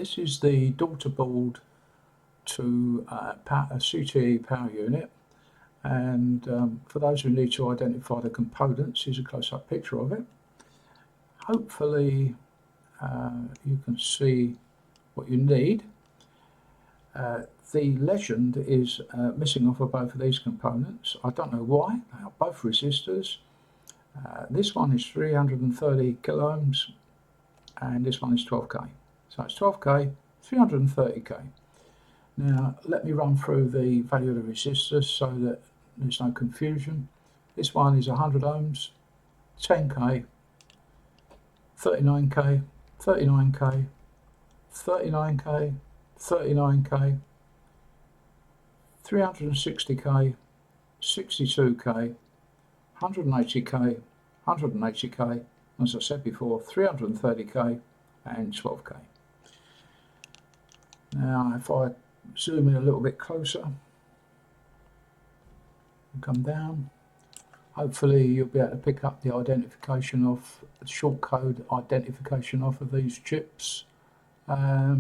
This is the daughter board to a CTE power unit, and for those who need to identify the components, here's a close-up picture of it. Hopefully you can see what you need. The legend is missing off of both of these components. I don't know why. They are both resistors. This one is 330 kilo ohms and this one is 12k. So it's 12k, 330k. Now let me run through the value of the resistors so that there's no confusion. This one is 100 ohms, 10k, 39k, 39k, 39k, 39k, 360k, 62k, 180k, 180k, as I said before, 330k and 12k. Now if I zoom in a little bit closer and come down, hopefully you'll be able to pick up the identification of the short code identification of these chips. They're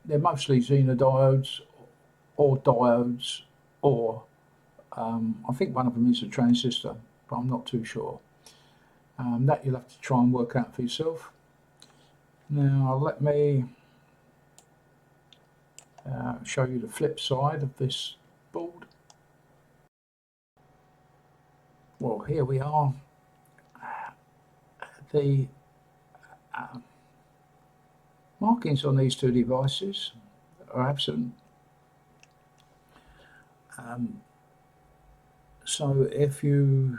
mostly xenodiodes or diodes, or I think one of them is a transistor, but I'm not too sure. That you'll have to try and work out for yourself. Now let me show you the flip side of this board. Well, here we are. The markings on these two devices are absent. So if you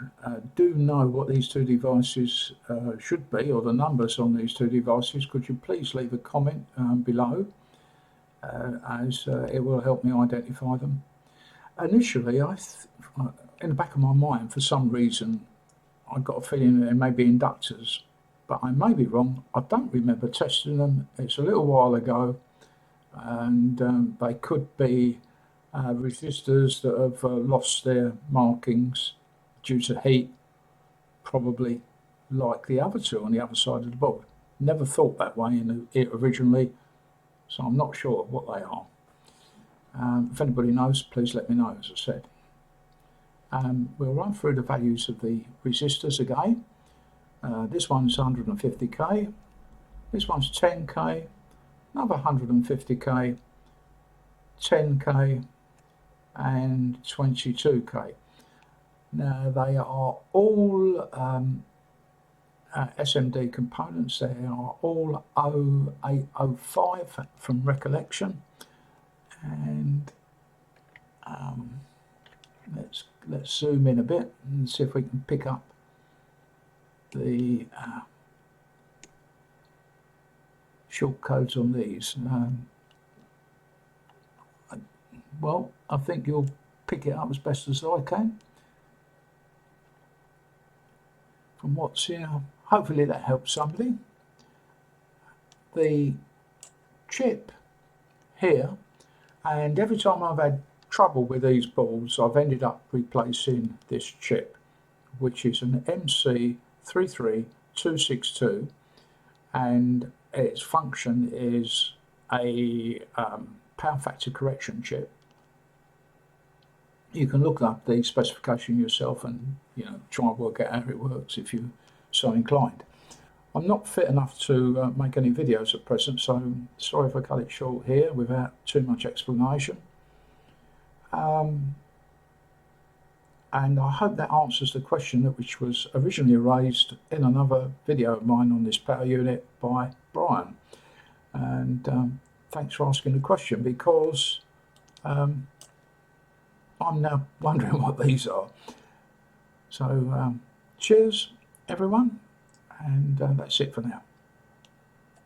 do know what these two devices should be, or the numbers on these two devices, could you please leave a comment below, as it will help me identify them. Initially, in the back of my mind, for some reason, I got a feeling that they may be inductors, but I may be wrong. I don't remember testing them. It's a little while ago, and they could be resistors that have lost their markings due to heat, probably like the other two on the other side of the board. Never thought that way originally, so I'm not sure what they are. If anybody knows, please let me know, as I said. We'll run through the values of the resistors again. This one's 150k, this one's 10k, another 150k, 10k, and 22k. Now they are all SMD components. They are all 0805 from recollection, and let's zoom in a bit and see if we can pick up the short codes on these. Well, I think you'll pick it up as best as I can from what's here. Hopefully that helps somebody. The chip here, and every time I've had trouble with these boards, I've ended up replacing this chip, which is an MC33262, and its function is a power factor correction chip. You can look up the specification yourself and try and work out how it works if you're so inclined. I'm not fit enough to make any videos at present, so sorry if I cut it short here without too much explanation. And I hope that answers the question which was originally raised in another video of mine on this power unit by Brian. And thanks for asking the question, because I'm now wondering what these are. So cheers everyone, and that's it for now.